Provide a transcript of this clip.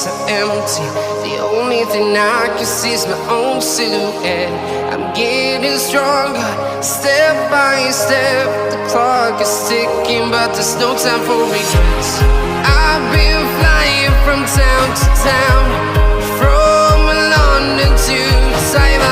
pockets are empty. The only thing I can see is my own silhouette. I'm getting stronger, step by step. The clock is ticking, but there's no time for regrets. I've been flying from town to town, from London to Taiwan.